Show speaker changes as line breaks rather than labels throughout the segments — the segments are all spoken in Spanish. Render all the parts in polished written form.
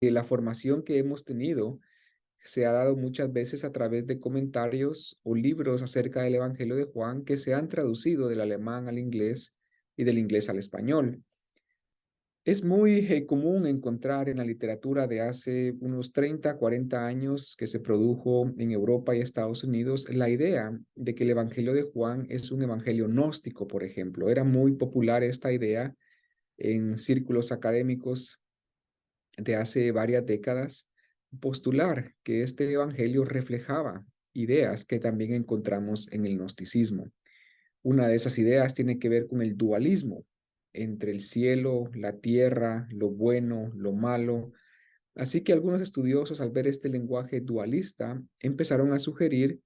la formación que hemos tenido se ha dado muchas veces a través de comentarios o libros acerca del Evangelio de Juan que se han traducido del alemán al inglés y del inglés al español. Es muy común encontrar en la literatura de hace unos 30, 40 años que se produjo en Europa y Estados Unidos la idea de que el Evangelio de Juan es un evangelio gnóstico, por ejemplo. Era muy popular esta idea en círculos académicos de hace varias décadas, postular que este evangelio reflejaba ideas que también encontramos en el gnosticismo. Una de esas ideas tiene que ver con el dualismo entre el cielo, la tierra, lo bueno, lo malo. Así que algunos estudiosos, al ver este lenguaje dualista, empezaron a sugerir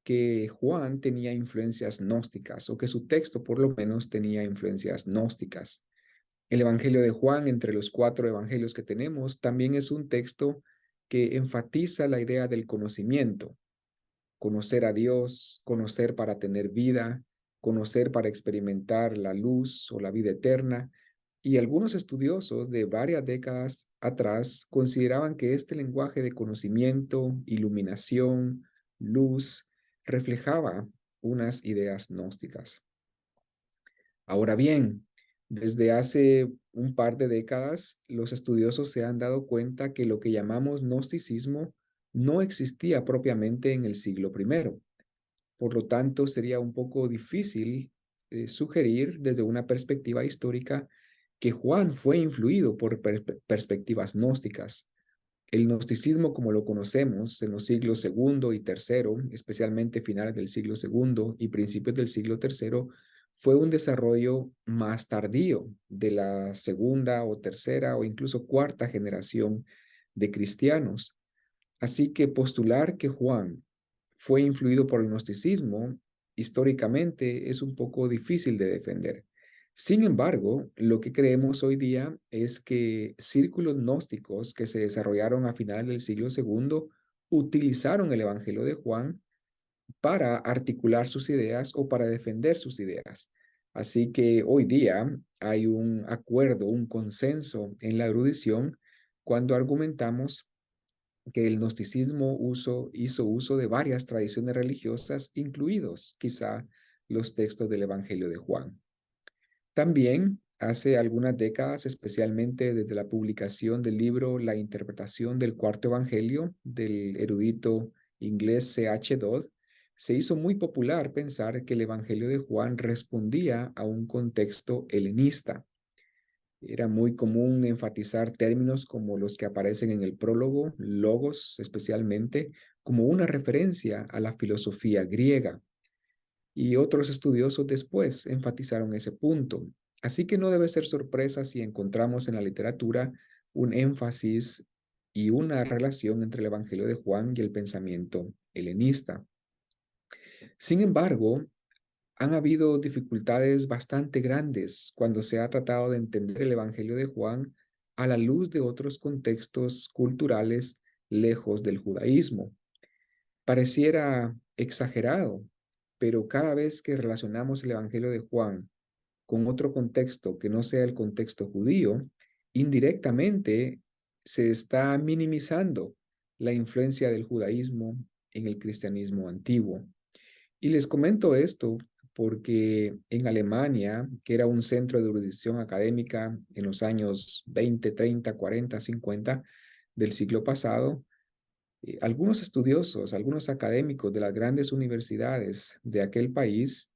que Juan tenía influencias gnósticas o que su texto por lo menos tenía influencias gnósticas. El Evangelio de Juan, entre los 4 evangelios que tenemos, también es un texto que enfatiza la idea del conocimiento, conocer a Dios, conocer para tener vida, conocer para experimentar la luz o la vida eterna. Y algunos estudiosos de varias décadas atrás consideraban que este lenguaje de conocimiento, iluminación, luz, reflejaba unas ideas gnósticas. Ahora bien, desde hace un par de décadas, los estudiosos se han dado cuenta que lo que llamamos gnosticismo no existía propiamente en el siglo primero. Por lo tanto, sería un poco difícil sugerir desde una perspectiva histórica que Juan fue influido por perspectivas gnósticas. El gnosticismo, como lo conocemos en los siglos segundo y tercero, especialmente finales del siglo segundo y principios del siglo tercero, fue un desarrollo más tardío de la segunda o tercera o incluso cuarta generación de cristianos. Así que postular que Juan fue influido por el gnosticismo históricamente es un poco difícil de defender. Sin embargo, lo que creemos hoy día es que círculos gnósticos que se desarrollaron a finales del siglo segundo utilizaron el Evangelio de Juan para articular sus ideas o para defender sus ideas. Así que hoy día hay un acuerdo, un consenso en la erudición cuando argumentamos que el gnosticismo hizo uso de varias tradiciones religiosas, incluidos quizá los textos del Evangelio de Juan. También hace algunas décadas, especialmente desde la publicación del libro La interpretación del cuarto evangelio del erudito inglés C.H. Dodd, se hizo muy popular pensar que el Evangelio de Juan respondía a un contexto helenista. Era muy común enfatizar términos como los que aparecen en el prólogo, logos especialmente, como una referencia a la filosofía griega. Y otros estudiosos después enfatizaron ese punto. Así que no debe ser sorpresa si encontramos en la literatura un énfasis y una relación entre el Evangelio de Juan y el pensamiento helenista. Sin embargo, han habido dificultades bastante grandes cuando se ha tratado de entender el Evangelio de Juan a la luz de otros contextos culturales lejos del judaísmo. Pareciera exagerado, pero cada vez que relacionamos el Evangelio de Juan con otro contexto que no sea el contexto judío, indirectamente se está minimizando la influencia del judaísmo en el cristianismo antiguo. Y les comento esto porque en Alemania, que era un centro de erudición académica en los años 20, 30, 40, 50 del siglo pasado, algunos estudiosos, algunos académicos de las grandes universidades de aquel país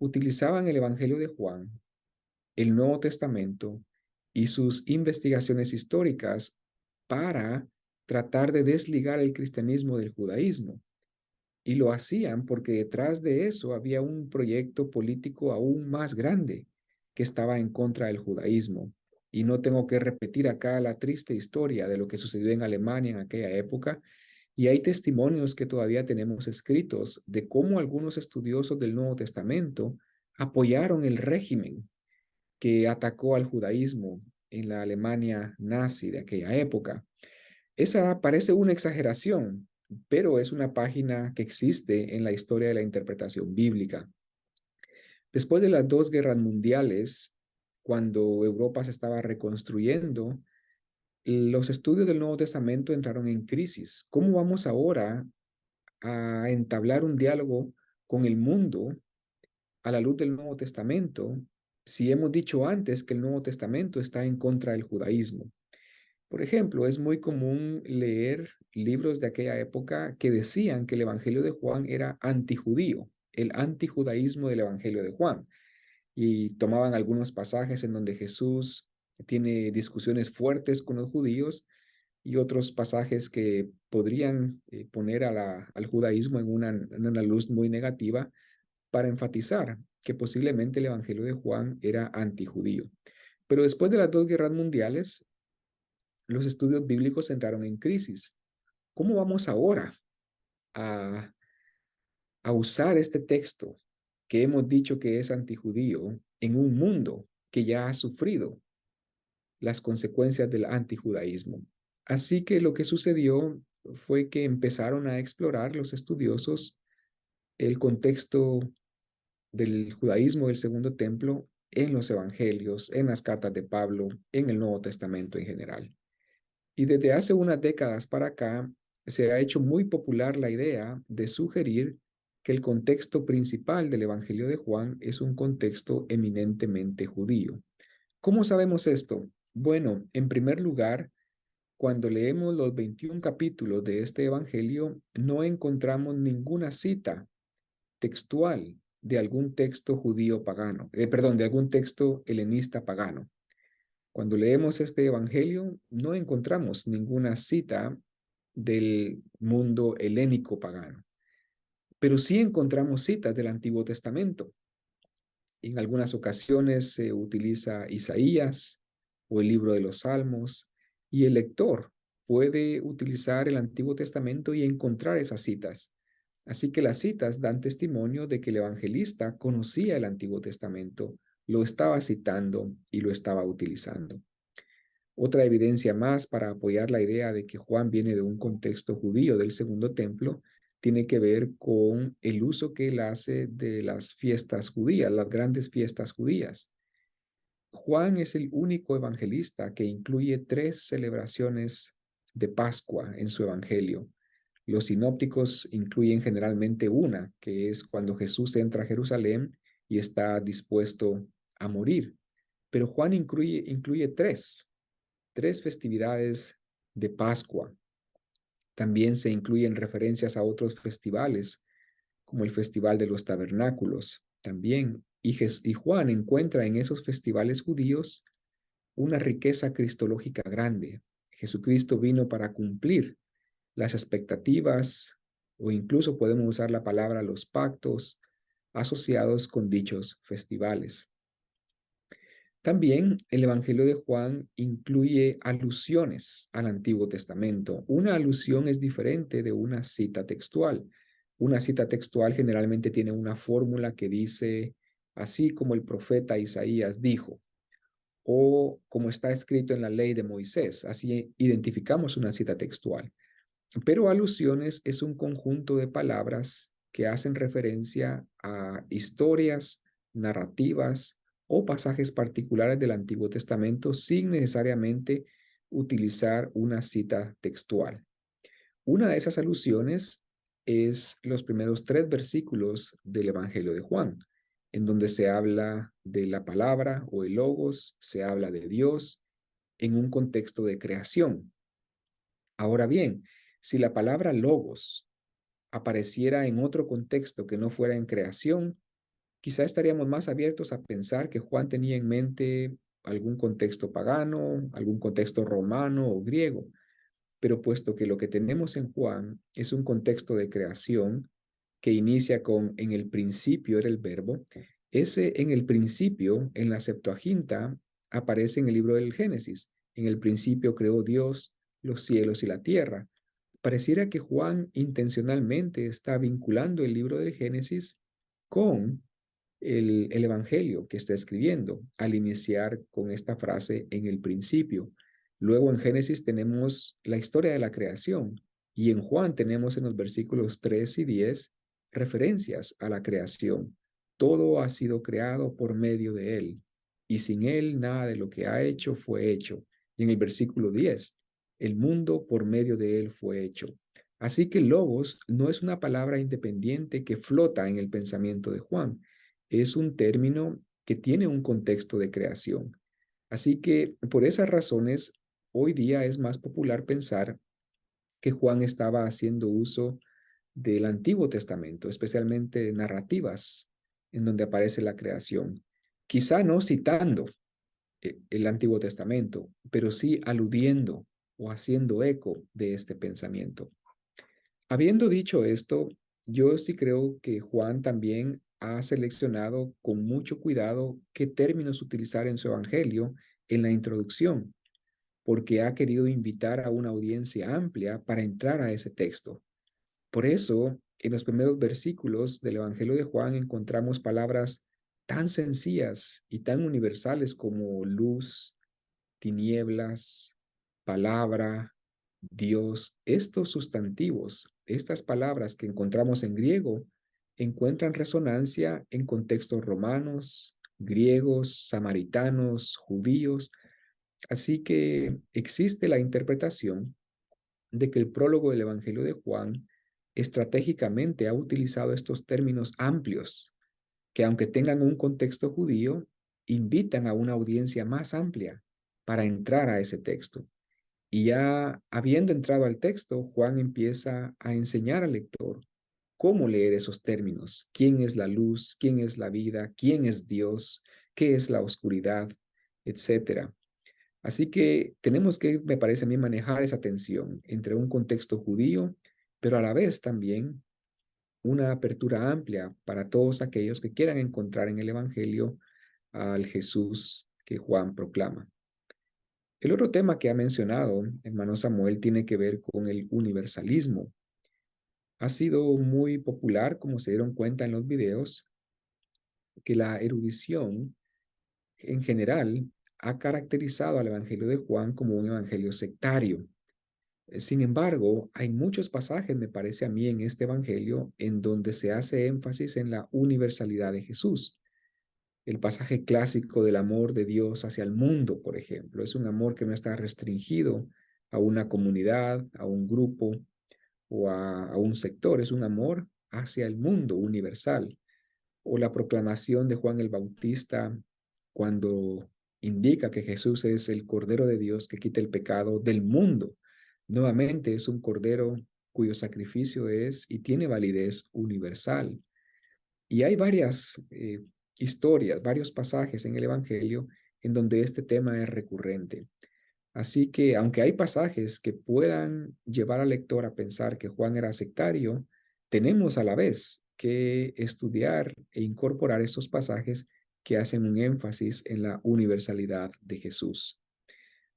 utilizaban el Evangelio de Juan, el Nuevo Testamento y sus investigaciones históricas para tratar de desligar el cristianismo del judaísmo. Y lo hacían porque detrás de eso había un proyecto político aún más grande que estaba en contra del judaísmo. Y no tengo que repetir acá la triste historia de lo que sucedió en Alemania en aquella época. Y hay testimonios que todavía tenemos escritos de cómo algunos estudiosos del Nuevo Testamento apoyaron el régimen que atacó al judaísmo en la Alemania nazi de aquella época. Esa parece una exageración, pero es una página que existe en la historia de la interpretación bíblica. Después de las dos guerras mundiales, cuando Europa se estaba reconstruyendo, los estudios del Nuevo Testamento entraron en crisis. ¿Cómo vamos ahora a entablar un diálogo con el mundo a la luz del Nuevo Testamento si hemos dicho antes que el Nuevo Testamento está en contra del judaísmo? Por ejemplo, es muy común leer libros de aquella época que decían que el Evangelio de Juan era antijudío, el antijudaísmo del Evangelio de Juan, y tomaban algunos pasajes en donde Jesús tiene discusiones fuertes con los judíos y otros pasajes que podrían poner al judaísmo en una luz muy negativa para enfatizar que posiblemente el Evangelio de Juan era antijudío. Pero después de las dos guerras mundiales, los estudios bíblicos entraron en crisis. ¿Cómo vamos ahora a, a usar este texto que hemos dicho que es antijudío en un mundo que ya ha sufrido las consecuencias del antijudaísmo? Así que lo que sucedió fue que empezaron a explorar los estudiosos el contexto del judaísmo del Segundo Templo en los evangelios, en las cartas de Pablo, en el Nuevo Testamento en general. Y desde hace unas décadas para acá se ha hecho muy popular la idea de sugerir que el contexto principal del Evangelio de Juan es un contexto eminentemente judío. ¿Cómo sabemos esto? Bueno, en primer lugar, cuando leemos los 21 capítulos de este Evangelio, no encontramos ninguna cita textual de algún texto judío pagano, perdón, de algún texto helenista pagano. Cuando leemos este Evangelio, no encontramos ninguna cita del mundo helénico pagano, pero sí encontramos citas del Antiguo Testamento. En algunas ocasiones se utiliza Isaías o el libro de los Salmos, y el lector puede utilizar el Antiguo Testamento y encontrar esas citas. Así que las citas dan testimonio de que el evangelista conocía el Antiguo Testamento, lo estaba citando y lo estaba utilizando. Otra evidencia más para apoyar la idea de que Juan viene de un contexto judío del Segundo Templo tiene que ver con el uso que él hace de las fiestas judías, las grandes fiestas judías. Juan es el único evangelista que incluye 3 celebraciones de Pascua en su evangelio. Los sinópticos incluyen generalmente una, que es cuando Jesús entra a Jerusalén y está dispuesto a morir. Pero Juan incluye tres festividades de Pascua. También se incluyen referencias a otros festivales, como el Festival de los Tabernáculos. También, y Juan encuentra en esos festivales judíos una riqueza cristológica grande. Jesucristo vino para cumplir las expectativas, o incluso podemos usar la palabra los pactos asociados con dichos festivales. También el Evangelio de Juan incluye alusiones al Antiguo Testamento. Una alusión es diferente de una cita textual. Una cita textual generalmente tiene una fórmula que dice, así como el profeta Isaías dijo, o como está escrito en la ley de Moisés. Así identificamos una cita textual. Pero alusiones es un conjunto de palabras que hacen referencia a historias, narrativas o pasajes particulares del Antiguo Testamento sin necesariamente utilizar una cita textual. Una de esas alusiones es los primeros 3 versículos del Evangelio de Juan, en donde se habla de la palabra o el logos, se habla de Dios en un contexto de creación. Ahora bien, si la palabra logos apareciera en otro contexto que no fuera en creación, quizá estaríamos más abiertos a pensar que Juan tenía en mente algún contexto pagano, algún contexto romano o griego. Pero puesto que lo que tenemos en Juan es un contexto de creación que inicia con en el principio era el verbo, ese en el principio, en la Septuaginta, aparece en el libro del Génesis. En el principio creó Dios los cielos y la tierra. Pareciera que Juan intencionalmente está vinculando el libro del Génesis con el Evangelio que está escribiendo al iniciar con esta frase en el principio. Luego en Génesis tenemos la historia de la creación y en Juan tenemos en los versículos 3 y 10 referencias a la creación. Todo ha sido creado por medio de él y sin él nada de lo que ha hecho fue hecho. Y en el versículo 10, el mundo por medio de él fue hecho. Así que logos no es una palabra independiente que flota en el pensamiento de Juan, es un término que tiene un contexto de creación. Así que por esas razones, hoy día es más popular pensar que Juan estaba haciendo uso del Antiguo Testamento, especialmente narrativas en donde aparece la creación. Quizá no citando el Antiguo Testamento, pero sí aludiendo o haciendo eco de este pensamiento. Habiendo dicho esto, yo sí creo que Juan también ha seleccionado con mucho cuidado qué términos utilizar en su evangelio en la introducción, porque ha querido invitar a una audiencia amplia para entrar a ese texto. Por eso, en los primeros versículos del Evangelio de Juan encontramos palabras tan sencillas y tan universales como luz, tinieblas, palabra, Dios. Estos sustantivos, estas palabras que encontramos en griego, encuentran resonancia en contextos romanos, griegos, samaritanos, judíos. Así que existe la interpretación de que el prólogo del Evangelio de Juan estratégicamente ha utilizado estos términos amplios, que aunque tengan un contexto judío, invitan a una audiencia más amplia para entrar a ese texto. Y ya habiendo entrado al texto, Juan empieza a enseñar al lector cómo leer esos términos, quién es la luz, quién es la vida, quién es Dios, qué es la oscuridad, etcétera. Así que tenemos que, me parece a mí, manejar esa tensión entre un contexto judío, pero a la vez también una apertura amplia para todos aquellos que quieran encontrar en el Evangelio al Jesús que Juan proclama. El otro tema que ha mencionado, hermano Samuel, tiene que ver con el universalismo. Ha sido muy popular, como se dieron cuenta en los videos, que la erudición en general ha caracterizado al Evangelio de Juan como un evangelio sectario. Sin embargo, hay muchos pasajes, me parece a mí, en este Evangelio en donde se hace énfasis en la universalidad de Jesús. El pasaje clásico del amor de Dios hacia el mundo, por ejemplo, es un amor que no está restringido a una comunidad, a un grupo o a un sector, es un amor hacia el mundo universal. O la proclamación de Juan el Bautista cuando indica que Jesús es el Cordero de Dios que quita el pecado del mundo. Nuevamente es un Cordero cuyo sacrificio es y tiene validez universal. Y hay varias historias, varios pasajes en el Evangelio en donde este tema es recurrente. Así que, aunque hay pasajes que puedan llevar al lector a pensar que Juan era sectario, tenemos a la vez que estudiar e incorporar estos pasajes que hacen un énfasis en la universalidad de Jesús.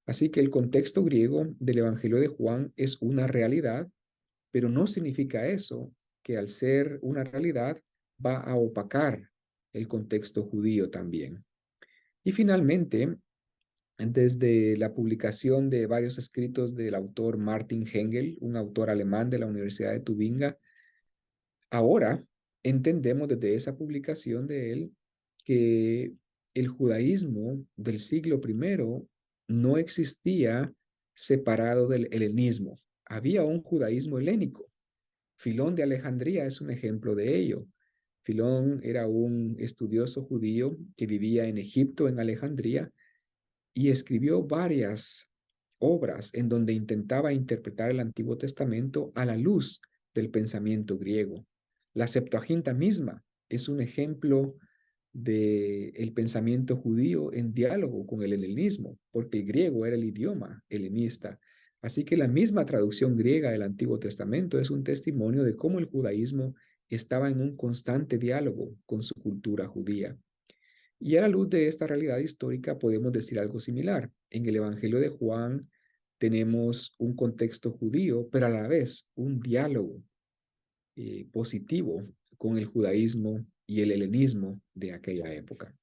Así que el contexto griego del Evangelio de Juan es una realidad, pero no significa eso que al ser una realidad va a opacar el contexto judío también. Y finalmente, desde la publicación de varios escritos del autor Martin Hengel, un autor alemán de la Universidad de Tubinga, ahora entendemos desde esa publicación de él que el judaísmo del siglo I no existía separado del helenismo. Había un judaísmo helénico. Filón de Alejandría es un ejemplo de ello. Filón era un estudioso judío que vivía en Egipto, en Alejandría, y escribió varias obras en donde intentaba interpretar el Antiguo Testamento a la luz del pensamiento griego. La Septuaginta misma es un ejemplo del pensamiento judío en diálogo con el helenismo, porque el griego era el idioma helenista. Así que la misma traducción griega del Antiguo Testamento es un testimonio de cómo el judaísmo estaba en un constante diálogo con su cultura judía. Y a la luz de esta realidad histórica podemos decir algo similar. En el Evangelio de Juan tenemos un contexto judío, pero a la vez un diálogo positivo con el judaísmo y el helenismo de aquella época.